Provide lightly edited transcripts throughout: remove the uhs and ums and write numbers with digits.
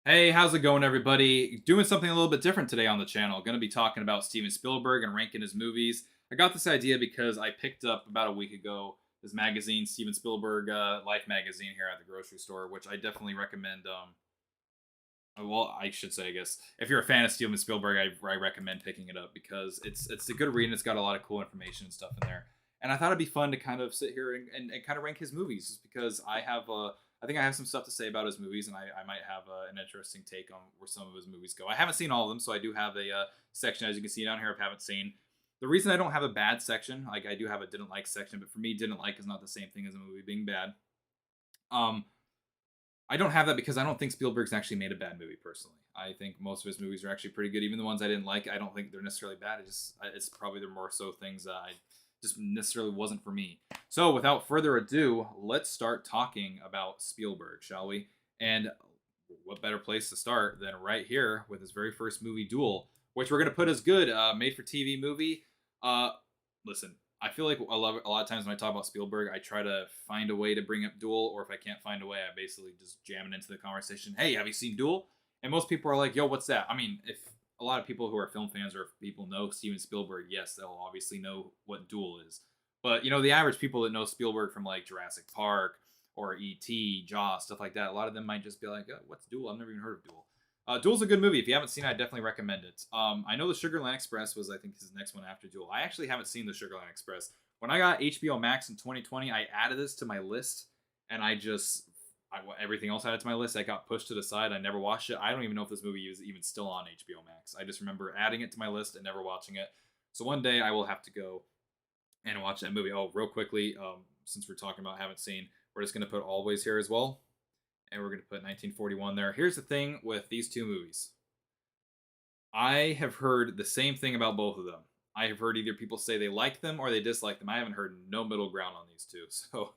Hey, how's it going, everybody? Doing something a little bit different today on the channel. Going to be talking about Steven Spielberg and ranking his movies. I got this idea because I picked up about a week ago this magazine, Steven Spielberg Life magazine, here at the grocery store, which I definitely recommend. Well, I should say, I guess, if you're a fan of Steven Spielberg, I recommend picking it up because it's a good read and it's got a lot of cool information and stuff in there. And I thought it'd be fun to kind of sit here and kind of rank his movies, just because I think I have some stuff to say about his movies, and I might have an interesting take on where some of his movies go. I haven't seen all of them, so I do have a section, as you can see down here, of haven't seen. The reason I don't have a bad section, like I do have a didn't like section, but for me, didn't like is not the same thing as a movie being bad. Um, I don't have that because I don't think Spielberg's actually made a bad movie personally. I think most of his movies are actually pretty good. Even the ones I didn't like, I don't think they're necessarily bad. It's probably the more so things that I just necessarily wasn't for me. So without further ado, let's start talking about Spielberg, shall we? And what better place to start than right here with his very first movie, Duel, which we're gonna put as good, made for TV movie. Uh, Listen, I feel like a lot of times when I talk about Spielberg, I try to find a way to bring up Duel, or if I can't find a way, I basically just jam it into the conversation. Hey, have you seen Duel? And most people are like, "Yo, what's that?" I mean, if a lot of people who are film fans or if people know Steven Spielberg, yes, they'll obviously know what Duel is. But the average people that know Spielberg from like Jurassic Park or E.T., Jaws, stuff like that, a lot of them might just be like, "What's Duel? I've never even heard of Duel." Duel's a good movie. If you haven't seen it, I definitely recommend it. I know the Sugarland Express was, I think, his next one after Duel. I actually haven't seen the Sugarland Express. When I got HBO Max in 2020, I added this to my list, and everything else added to my list, I got pushed to the side. I never watched it. I don't even know if this movie is even still on HBO Max. I just remember adding it to my list and never watching it. So one day I will have to go and watch that movie. Oh, real quickly, since we're talking about haven't seen, we're just gonna put Always here as well, and we're gonna put 1941 there. Here's the thing with these two movies. I have heard the same thing about both of them. I have heard either people say they like them or they dislike them. I haven't heard no middle ground on these two. So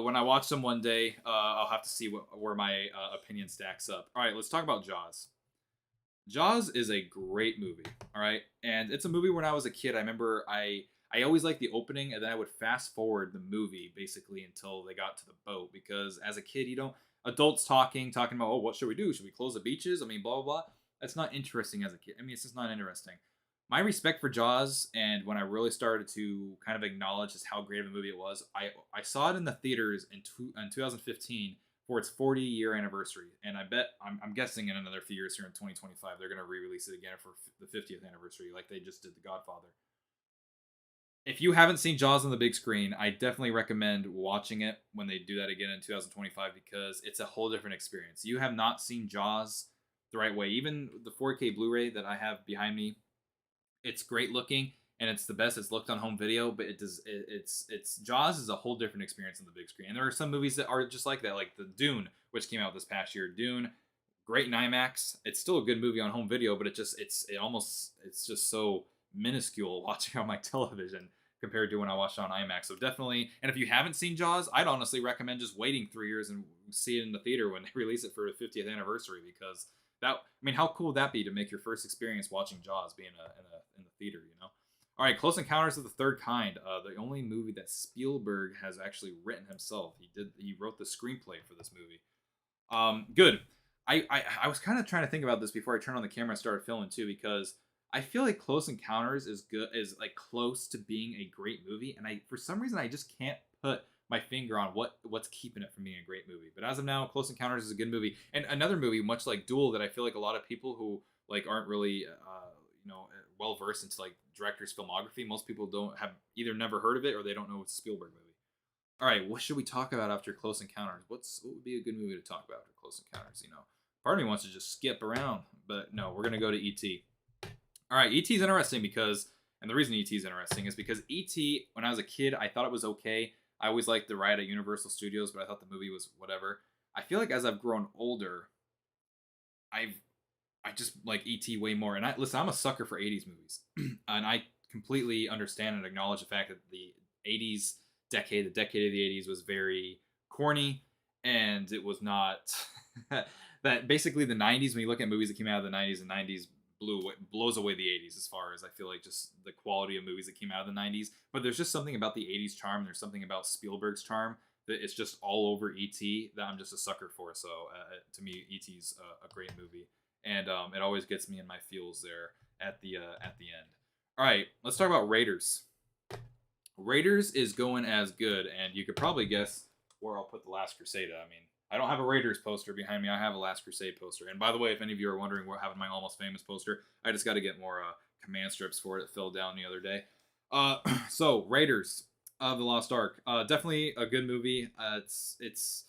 when I watch them one day, I'll have to see where my opinion stacks up. All right, let's talk about Jaws. Jaws is a great movie. All right, and it's a movie when I was a kid. I remember I always liked the opening, and then I would fast forward the movie basically until they got to the boat, because as a kid, you don't adults talking about, oh, what should we do? Should we close the beaches? I mean, blah blah blah. That's not interesting as a kid. I mean, it's just not interesting. My respect for Jaws, and when I really started to kind of acknowledge just how great of a movie it was, I saw it in the theaters in 2015 for its 40-year anniversary, and I bet I'm guessing in another few years here in 2025 they're going to re-release it again for the 50th anniversary, like they just did The Godfather. If you haven't seen Jaws on the big screen, I definitely recommend watching it when they do that again in 2025, because it's a whole different experience. You have not seen Jaws the right way. Even the 4K Blu-ray that I have behind me, it's great looking and it's the best it's looked on home video, but it's Jaws is a whole different experience on the big screen. And there are some movies that are just like that, like the Dune, which came out this past year. Dune, great in IMAX. It's still a good movie on home video, but it's just so minuscule watching on my television compared to when I watched it on IMAX. So definitely, and if you haven't seen Jaws, I'd honestly recommend just waiting 3 years and see it in the theater when they release it for the 50th anniversary, because I mean, how cool would that be to make your first experience watching Jaws be in the theater, you know? All right, Close Encounters of the Third Kind, the only movie that Spielberg has actually written himself. He wrote the screenplay for this movie. Good. I was kind of trying to think about this before I turned on the camera and started filming too, because I feel like Close Encounters is like close to being a great movie, and I for some reason I just can't put my finger on what's keeping it from being a great movie. But as of now, Close Encounters is a good movie, and another movie much like Duel that I feel like a lot of people who like aren't really well versed into like director's filmography. Most people don't have either never heard of it or they don't know it's a Spielberg movie. All right, what should we talk about after Close Encounters? What would be a good movie to talk about after Close Encounters? Part of me wants to just skip around, but no, we're gonna go to E.T. All right, E.T. is interesting because, and the reason E.T. is interesting is because E.T. when I was a kid, I thought it was okay. I always liked the ride at Universal Studios, but I thought the movie was whatever. I feel like as I've grown older, I've I just like ET way more. And I'm a sucker for 80s movies. And I completely understand and acknowledge the fact that the 80s decade, the decade of the 80s was very corny, and it was not that basically the 90s, when you look at movies that came out of the 90s, and 90s blows away the 80s as far as I feel like just the quality of movies that came out of the 90s. But there's just something about the 80s charm. There's something about Spielberg's charm it's just all over ET that I'm just a sucker for. So to me, ET's a great movie, and it always gets me in my feels there at the end. All right, let's talk about Raiders. Raiders is going as good, and you could probably guess where I'll put The Last Crusade. I mean, I don't have a Raiders poster behind me. I have a Last Crusade poster. And by the way, if any of you are wondering what happened to my Almost Famous poster, I just got to get more command strips for it. It fell down the other day. So Raiders of the Lost Ark, definitely a good movie. It's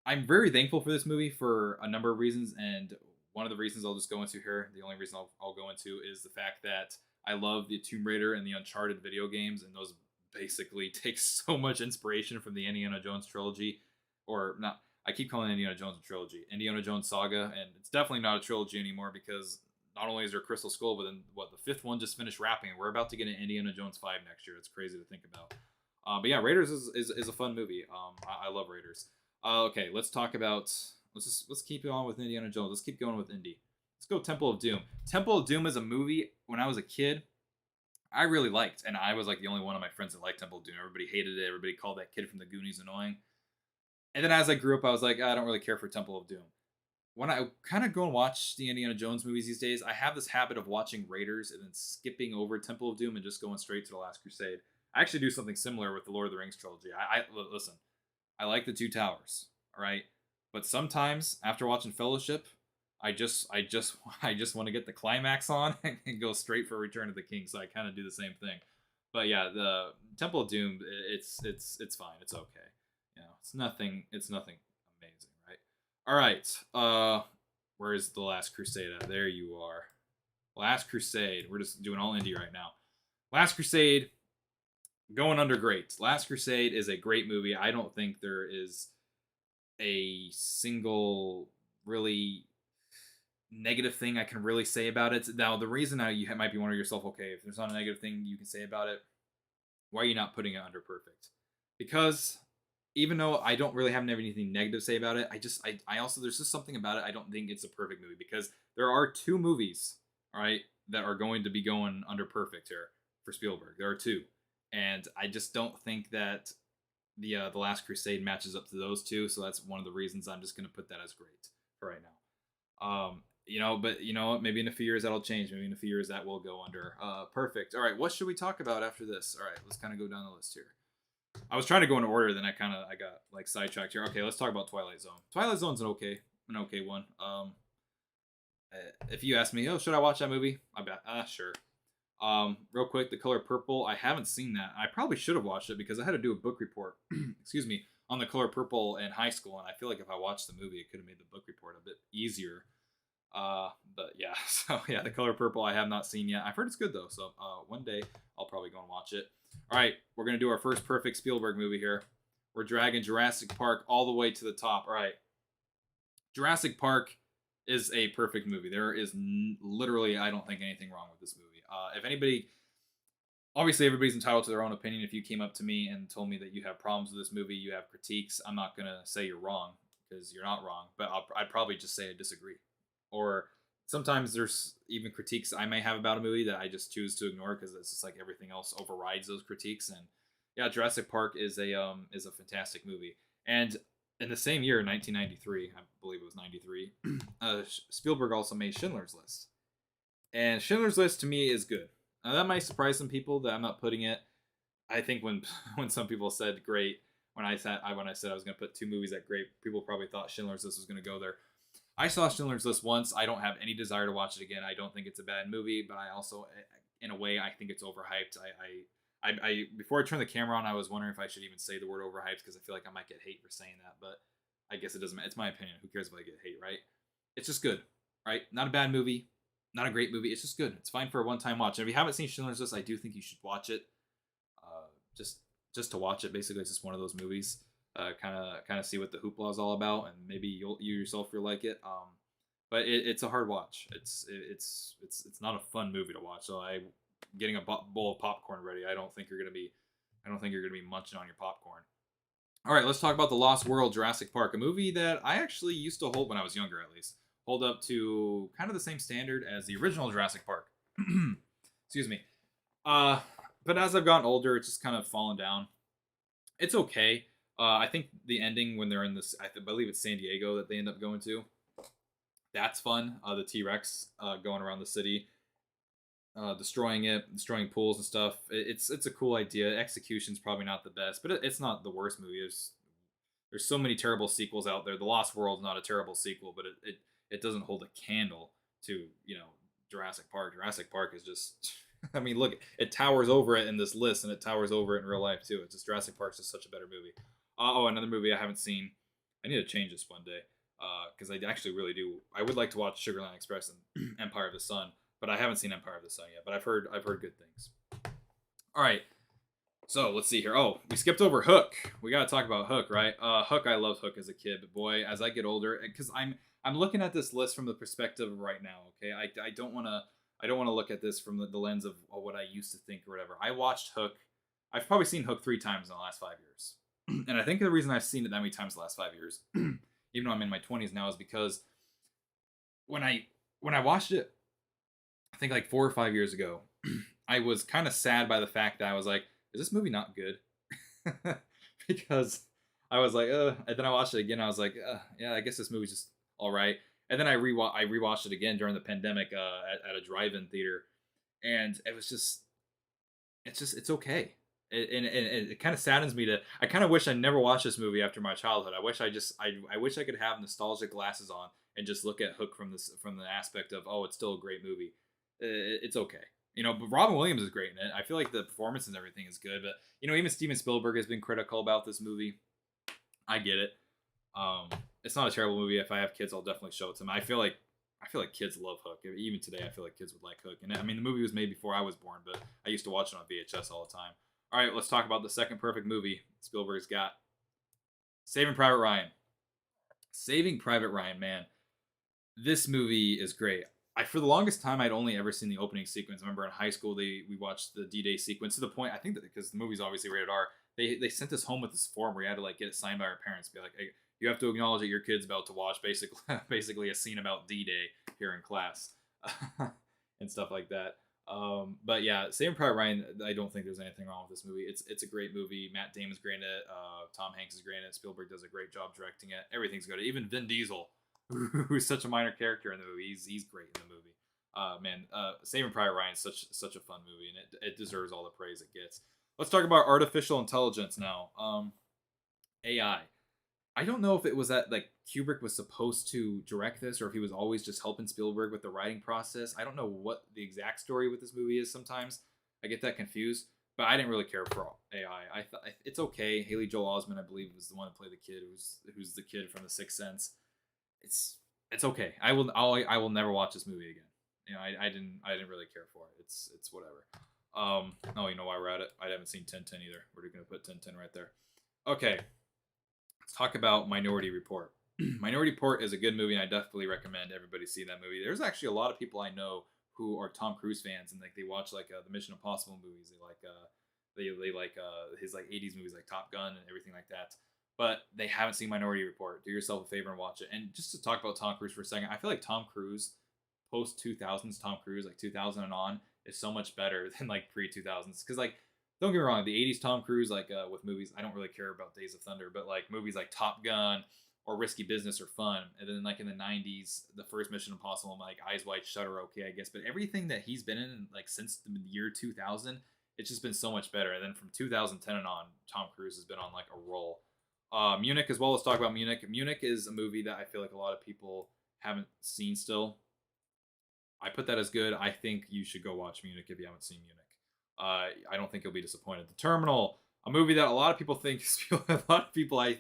I'm very thankful for this movie for a number of reasons, and one of the reasons I'll just go into here, the only reason I'll go into is the fact that I love the Tomb Raider and the Uncharted video games, and those basically take so much inspiration from the Indiana Jones trilogy, or not. I keep calling it Indiana Jones a trilogy, Indiana Jones saga, and it's definitely not a trilogy anymore because not only is there Crystal Skull, but then what, the fifth one just finished wrapping. We're about to get an Indiana Jones 5 next year. It's crazy to think about. But yeah, Raiders is a fun movie. I love Raiders. Okay, let's talk about let's keep it on with Indiana Jones. Let's keep going with Indy. Let's go Temple of Doom. Temple of Doom is a movie when I was a kid I really liked, and I was like the only one of my friends that liked Temple of Doom. Everybody hated it. Everybody called that kid from the Goonies annoying. And then as I grew up, I was like, I don't really care for Temple of Doom. When I kind of go and watch the Indiana Jones movies these days, I have this habit of watching Raiders and then skipping over Temple of Doom and just going straight to The Last Crusade. I actually do something similar with the Lord of the Rings trilogy. Listen, I like the Two Towers, all right? But sometimes after watching Fellowship, I just want to get the climax on and go straight for Return of the King. So I kind of do the same thing. But yeah, the Temple of Doom, it's fine. It's okay. You know, it's nothing amazing, right? All right. Where's the Last Crusade at? There you are. Last Crusade. We're just doing all indie right now. Last Crusade, going under great. Last Crusade is a great movie. I don't think there is a single really negative thing I can really say about it. Now, the reason now you might be wondering yourself, okay, if there's not a negative thing you can say about it, why are you not putting it under perfect? Because even though I don't really have anything negative to say about it, I also, there's just something about it. I don't think it's a perfect movie because there are two movies, all right, that are going to be going under perfect here for Spielberg. There are two. And I just don't think that the Last Crusade matches up to those two. So that's one of the reasons I'm just going to put that as great for right now. But you know what? Maybe in a few years that'll change. Maybe in a few years that will go under perfect. All right, what should we talk about after this? All right, let's kind of go down the list here. I was trying to go in order, then I got like sidetracked here. Okay, let's talk about Twilight Zone. Twilight Zone's an okay one. If you ask me, oh, should I watch that movie? I bet. Sure. Real quick, The Color Purple. I haven't seen that. I probably should have watched it because I had to do a book report. excuse me, on The Color Purple in high school, and I feel like if I watched the movie, it could have made the book report a bit easier. But yeah, so yeah, The Color Purple I have not seen yet. I've heard it's good though, so one day I'll probably go and watch it. All right, we're gonna do our first perfect Spielberg movie here. We're dragging Jurassic Park all the way to the top. All right, Jurassic Park is a perfect movie. There is literally, I don't think anything wrong with this movie. If anybody, obviously everybody's entitled to their own opinion. If you came up to me and told me that you have problems with this movie, you have critiques, I'm not gonna say you're wrong because you're not wrong. But I'd probably just say I disagree. Or sometimes there's even critiques I may have about a movie that I just choose to ignore because it's just like everything else overrides those critiques. And yeah, Jurassic Park is a fantastic movie. And in the same year, 1993, I believe it was 93, Spielberg also made Schindler's List. And Schindler's List to me is good. Now, that might surprise some people that I'm not putting it. I think when some people said great, when I said I was going to put two movies at great, people probably thought Schindler's List was going to go there. I saw Schindler's List once. I don't have any desire to watch it again. I don't think it's a bad movie, but I also, in a way, I think it's overhyped. I before I turned the camera on, I was wondering if I should even say the word overhyped because I feel like I might get hate for saying that, but I guess it doesn't matter. It's my opinion. Who cares if I get hate, right? It's just good, right? Not a bad movie, not a great movie. It's just good. It's fine for a one-time watch. And if you haven't seen Schindler's List, I do think you should watch it. Just to watch it. Basically, it's just one of those movies. Kind of see what the hoopla is all about, and maybe you yourself will like it. But it's a hard watch. It's not a fun movie to watch. So getting a bowl of popcorn ready. I don't think you're gonna be munching on your popcorn. All right, let's talk about The Lost World, Jurassic Park, a movie that I actually used to hold when I was younger, at least, hold up to kind of the same standard as the original Jurassic Park. Excuse me. But as I've gotten older, it's just kind of fallen down. It's okay. I think the ending when they're in this, believe it's San Diego that they end up going to. That's fun. The T Rex going around the city, destroying it, destroying pools and stuff. It's a cool idea. Execution's probably not the best, but it's not the worst movie. There's so many terrible sequels out there. The Lost World's not a terrible sequel, but it doesn't hold a candle to Jurassic Park. Jurassic Park is just I mean, look, it towers over it in this list, and it towers over it in real life too. It's just Jurassic Park's just such a better movie. Oh, another movie I haven't seen. I need to change this one day because I actually really do. I would like to watch Sugarland Express and Empire of the Sun, but I haven't seen Empire of the Sun yet. But I've heard good things. All right, so let's see here. Oh, we skipped over Hook. We got to talk about Hook, right? Hook. I loved Hook as a kid, but boy, as I get older, because I'm looking at this list from the perspective of right now. Okay, I don't want to look at this from the lens of what I used to think or whatever. I watched Hook. I've probably seen Hook 3 times in the last 5 years, and I think the reason I've seen it that many times in the last 5 years, even though I'm in my 20s now, is because when I watched it, I think like 4 or 5 years ago, I was kind of sad by the fact that I was like, is this movie not good? Because I was like, and then I watched it again. I was like, yeah, I guess this movie's just all right. And then I rewatched it again during the pandemic at a drive-in theater, and it was it's okay. It kind of saddens me to. I kind of wish I never watched this movie after my childhood. I wish I could have nostalgic glasses on and just look at Hook from the aspect of, oh, it's still a great movie. It's okay. But Robin Williams is great in it. I feel like the performance and everything is good, but even Steven Spielberg has been critical about this movie. I get it. It's not a terrible movie. If I have kids, I'll definitely show it to them. I feel like kids love Hook. Even today, I feel like kids would like Hook. And I mean, the movie was made before I was born, but I used to watch it on VHS all the time. All right, let's talk about the second perfect movie Spielberg's got. Saving Private Ryan. Saving Private Ryan, man. This movie is great. For the longest time, I'd only ever seen the opening sequence. I remember in high school, we watched the D-Day sequence to the point, I think that because the movie's obviously rated R, they sent us home with this form where you had to get it signed by our parents. Be like, hey, you have to acknowledge that your kid's about to watch basically a scene about D-Day here in class and stuff like that. But yeah, Saving Private Ryan, I don't think there's anything wrong with this movie. It's a great movie. Matt Damon's great in it. Tom Hanks is great in it. Spielberg does a great job directing it. Everything's good. Even Vin Diesel, who's such a minor character in the movie, he's great in the movie. Saving Private Ryan is such a fun movie, and it deserves all the praise it gets. Let's talk about artificial intelligence now. AI. I don't know if it was that Kubrick was supposed to direct this, or if he was always just helping Spielberg with the writing process. I don't know what the exact story with this movie is. Sometimes I get that confused, but I didn't really care for AI. I thought it's okay. Haley Joel Osment, I believe, was the one to play the kid, who's the kid from The Sixth Sense. It's okay. I will never watch this movie again. I didn't really care for it. It's whatever. Oh, you know why we're at it? I haven't seen 10-10 either. We're gonna put 10-10 right there. Okay. Let's talk about Minority Report. Minority Report is a good movie, and I definitely recommend everybody see that movie. There's actually a lot of people I know who are Tom Cruise fans, and they watch the Mission Impossible movies. They like his 80s movies like Top Gun and everything like that. But they haven't seen Minority Report. Do yourself a favor and watch it. And just to talk about Tom Cruise for a second, I feel like Tom Cruise, post 2000s Tom Cruise, 2000 and on, is so much better than pre 2000s. Because don't get me wrong, the 80s Tom Cruise, with movies, I don't really care about Days of Thunder, but movies like Top Gun or Risky Business are fun. And then in the 90s, the first Mission Impossible, Eyes Wide Shut are okay, I guess. But everything that he's been in since the year 2000, it's just been so much better. And then from 2010 and on, Tom Cruise has been on a roll. Munich as well. Let's talk about Munich. Munich is a movie that I feel like a lot of people haven't seen still. I put that as good. I think you should go watch Munich if you haven't seen Munich. I don't think you'll be disappointed. The Terminal, a movie that a lot of people think, a lot of people I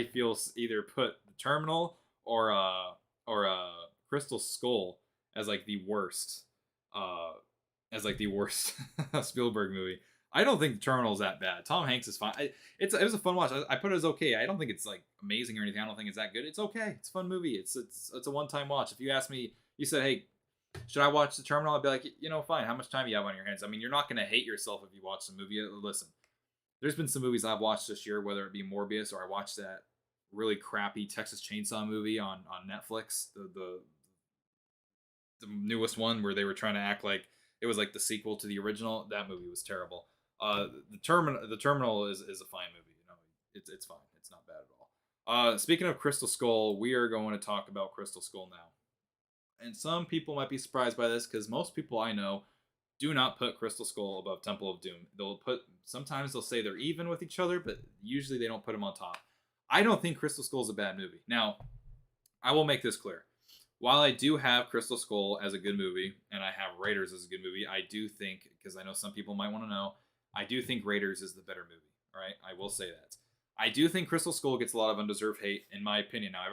feel either put The Terminal or Crystal Skull as the worst, Spielberg movie. I don't think The Terminal is that bad. Tom Hanks is fine. It was a fun watch. I put it as okay. I don't think it's amazing or anything. I don't think it's that good. It's okay. It's a fun movie. It's a one-time watch. If you ask me, you said, hey, should I watch The Terminal? I'd be like, fine. How much time do you have on your hands? I mean, you're not going to hate yourself if you watch the movie. Listen, there's been some movies I've watched this year, whether it be Morbius or I watched that really crappy Texas Chainsaw movie on Netflix, the newest one where they were trying to act like it was the sequel to the original. That movie was terrible. The Terminal is a fine movie. It's fine. It's not bad at all. Speaking of Crystal Skull, we are going to talk about Crystal Skull now. And some people might be surprised by this because most people I know do not put Crystal Skull above Temple of Doom. Sometimes they'll say they're even with each other, but usually they don't put them on top. I don't think Crystal Skull is a bad movie. Now, I will make this clear. While I do have Crystal Skull as a good movie, and I have Raiders as a good movie, I do think, because I know some people might want to know, I do think Raiders is the better movie. All right, I will say that. I do think Crystal Skull gets a lot of undeserved hate, in my opinion. Now,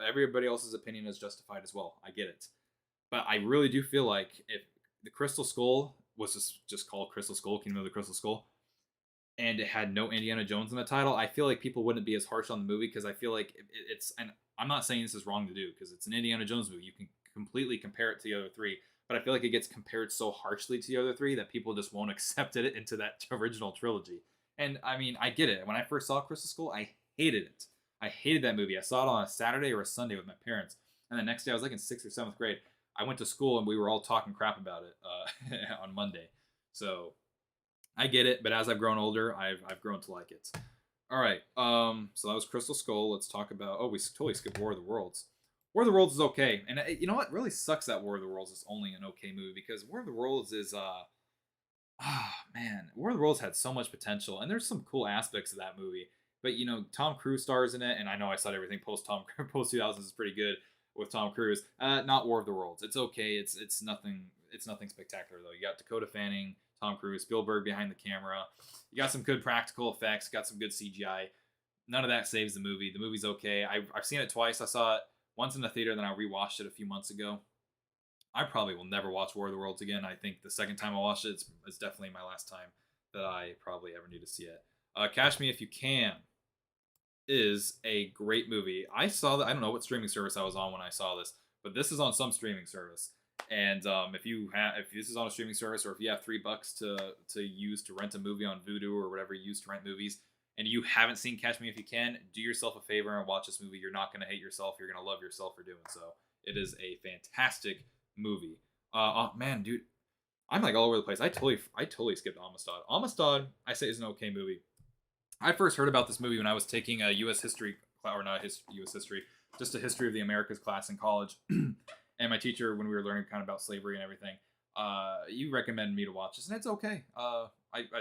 everybody else's opinion is justified as well. I get it. But I really do feel like if the Crystal Skull was just called Crystal Skull, Kingdom of the Crystal Skull, and it had no Indiana Jones in the title, I feel like people wouldn't be as harsh on the movie because I feel like it's, and I'm not saying this is wrong to do because it's an Indiana Jones movie. You can completely compare it to the other three, but I feel like it gets compared so harshly to the other three that people just won't accept it into that original trilogy. And I mean, I get it. When I first saw Crystal Skull, I hated it. I hated that movie. I saw it on a Saturday or a Sunday with my parents. And the next day, I was like in 6th or 7th grade. I went to school and we were all talking crap about it on Monday. So I get it. But as I've grown older, I've grown to like it. All right. So that was Crystal Skull. Let's talk about... Oh, we totally skipped War of the Worlds. War of the Worlds is okay. And you know what really sucks that War of the Worlds is only an okay movie because War of the Worlds is... man, War of the Worlds had so much potential, and there's some cool aspects of that movie. But you know, Tom Cruise stars in it, and I know I said everything post 2000s is pretty good with Tom Cruise. Not War of the Worlds. It's okay. It's nothing spectacular though. You got Dakota Fanning, Tom Cruise, Spielberg behind the camera. You got some good practical effects. Got some good CGI. None of that saves the movie. The movie's okay. I've seen it twice. I saw it once in the theater, then I rewatched it a few months ago. I probably will never watch War of the Worlds again. I think the second time I watched it, it's definitely my last time that I probably ever need to see it. Catch Me If You Can is a great movie. I saw that. I don't know what streaming service I was on when I saw this, but this is on some streaming service. And if this is on a streaming service, or if you have $3 to use to rent a movie on Vudu or whatever you use to rent movies, and you haven't seen Catch Me If You Can, do yourself a favor and watch this movie. You're not going to hate yourself. You're going to love yourself for doing so. It is a fantastic movie. Oh man, dude, I'm like all over the place. I totally skipped Amistad. Amistad, I say, is an okay movie. I first heard about this movie when I was taking a U.S. history, or not U.S. history, just a history of the Americas class in college. And my teacher, when we were learning kind of about slavery and everything, you recommended me to watch this, and it's okay.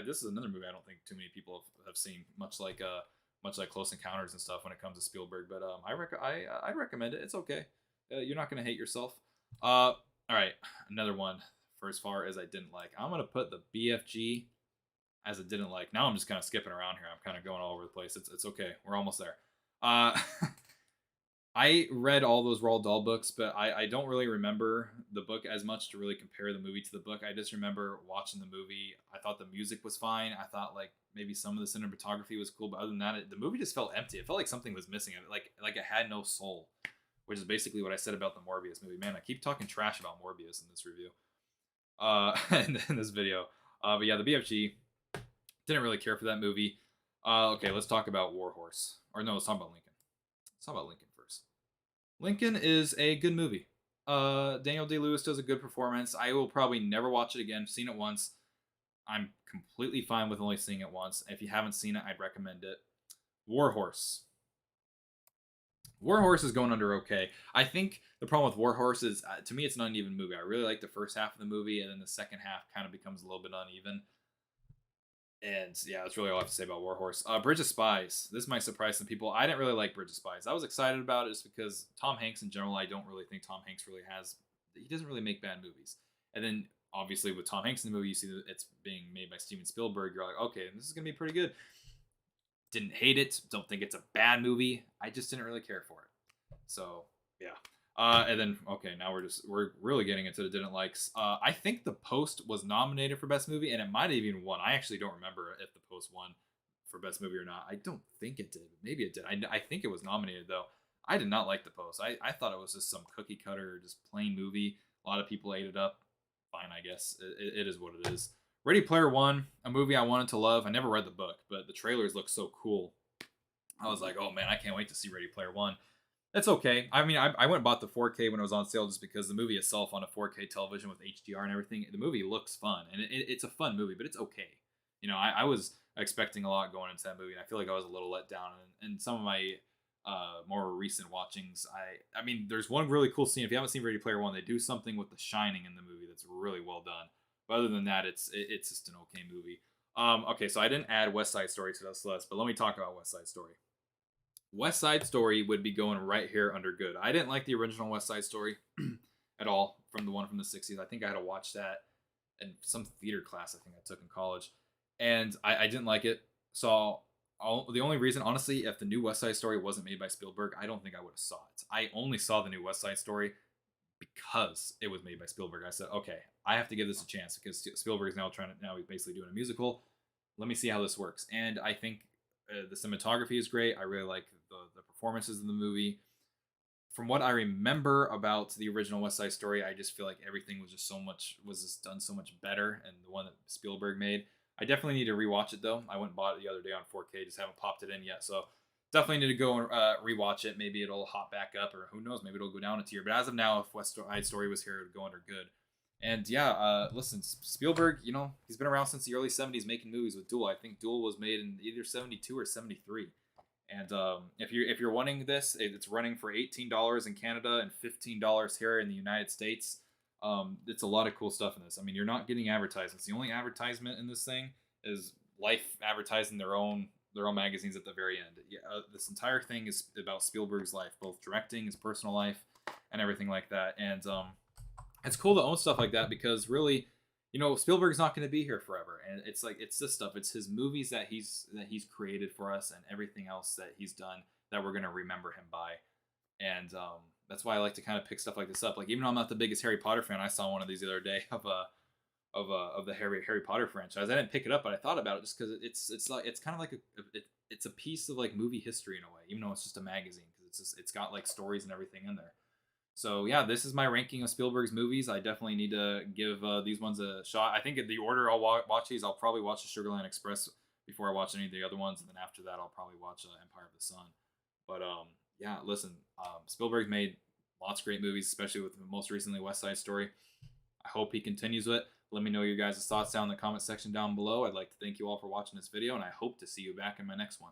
This is another movie I don't think too many people have seen, much like Close Encounters and stuff when it comes to Spielberg. But I recommend it. It's okay. You're not gonna hate yourself. All right, another one for as far as I didn't like. I'm gonna put the BFG as a didn't like. Now I'm just kind of skipping around here. I'm kind of going all over the place. It's okay. We're almost there. I read all those Roald Dahl books, but I don't really remember the book as much to really compare the movie to the book. I just remember watching the movie. I thought the music was fine. I thought like maybe some of the cinematography was cool, but other than that, the movie just felt empty. It felt like something was missing. Like it had no soul, which is basically what I said about the Morbius movie. Man, I keep talking trash about Morbius in this review, in this video. But yeah, the BFG, didn't really care for that movie. Okay, let's talk about Warhorse. Or no, let's talk about Lincoln. Let's talk about Lincoln first. Lincoln is a good movie. Daniel Day-Lewis does a good performance. I will probably never watch it again. Seen it once. I'm completely fine with only seeing it once. If you haven't seen it, I'd recommend it. Warhorse. Warhorse is going under okay. I think the problem with Warhorse is, to me, it's an uneven movie. I really like the first half of the movie, and then the second half kind of becomes a little bit uneven. And yeah, that's really all I have to say about Warhorse. Bridge of Spies. This might surprise some people. I didn't really like Bridge of Spies. I was excited about it just because Tom Hanks in general, I don't really think Tom Hanks really has... He doesn't really make bad movies. And then, obviously, with Tom Hanks in the movie, you see that it's being made by Steven Spielberg. You're like, okay, this is going to be pretty good. Didn't hate it. Don't think it's a bad movie. I just didn't really care for it. So, yeah. And then, okay, now we're really getting into the didn't likes. I think The Post was nominated for Best Movie, and it might have even won. I actually don't remember if The Post won for Best Movie or not. I don't think it did. Maybe it did. I think it was nominated, though. I did not like The Post. I thought it was just some cookie cutter, just plain movie. A lot of people ate it up. Fine, I guess. It is what it is. Ready Player One, a movie I wanted to love. I never read the book, but the trailers look so cool. I was like, oh man, I can't wait to see Ready Player One. It's okay. I mean, I went and bought the 4K when it was on sale just because the movie itself on a 4K television with HDR and everything, the movie looks fun. And it's a fun movie, but it's okay. You know, I was expecting a lot going into that movie, and I feel like I was a little let down. And some of my more recent watchings, I mean, there's one really cool scene. If you haven't seen Ready Player One, they do something with The Shining in the movie that's really well done. But other than that, it's just an okay movie. Okay, so I didn't add West Side Story to this list, but let me talk about West Side Story. West Side Story would be going right here under good. I didn't like the original West Side Story at all, from the one from the 60s. I think I had to watch that in some theater class I think I took in college, and I didn't like it. So the only reason, honestly, if the new West Side Story wasn't made by Spielberg, I don't think I would have saw it. I only saw the new West Side Story because it was made by Spielberg. I said, okay, I have to give this a chance because Spielberg's now he's basically doing a musical. Let me see how this works. And I think the cinematography is great. I really like the performances in the movie. From what I remember about the original West Side Story, I just feel like everything was just done so much better, and the one that Spielberg made. I definitely need to rewatch it though. I went and bought it the other day on 4K, just haven't popped it in yet. So definitely need to go and rewatch it. Maybe it'll hop back up, or who knows, maybe it'll go down a tier. But as of now, if West Side Story was here, it would go under good. And yeah, listen, Spielberg, he's been around since the early 70s making movies with Duel. I think Duel was made in either 72 or 73. And if you're wanting this, it's running for $18 in Canada and $15 here in the United States. It's a lot of cool stuff in this. I mean, you're not getting advertisements. The only advertisement in this thing is Life advertising their own magazines at the very end. Yeah, this entire thing is about Spielberg's life, both directing, his personal life, and everything like that. And it's cool to own stuff like that because really, Spielberg's not going to be here forever, and it's this stuff. It's his movies that he's created for us, and everything else that he's done that we're going to remember him by. And that's why I like to kind of pick stuff like this up. Like, even though I'm not the biggest Harry Potter fan, I saw one of these the other day of the Harry Potter franchise. I didn't pick it up, but I thought about it just because it's kind of like it's a piece of like movie history in a way, even though it's just a magazine, because it's got like stories and everything in there. So yeah, this is my ranking of Spielberg's movies. I definitely need to give these ones a shot. I think in the order I'll watch these, I'll probably watch the Sugarland Express before I watch any of the other ones, and then after that I'll probably watch Empire of the Sun. But yeah, listen, Spielberg made lots of great movies, especially with most recently West Side Story. I hope he continues it. Let me know your guys' thoughts down in the comment section down below. I'd like to thank you all for watching this video, and I hope to see you back in my next one.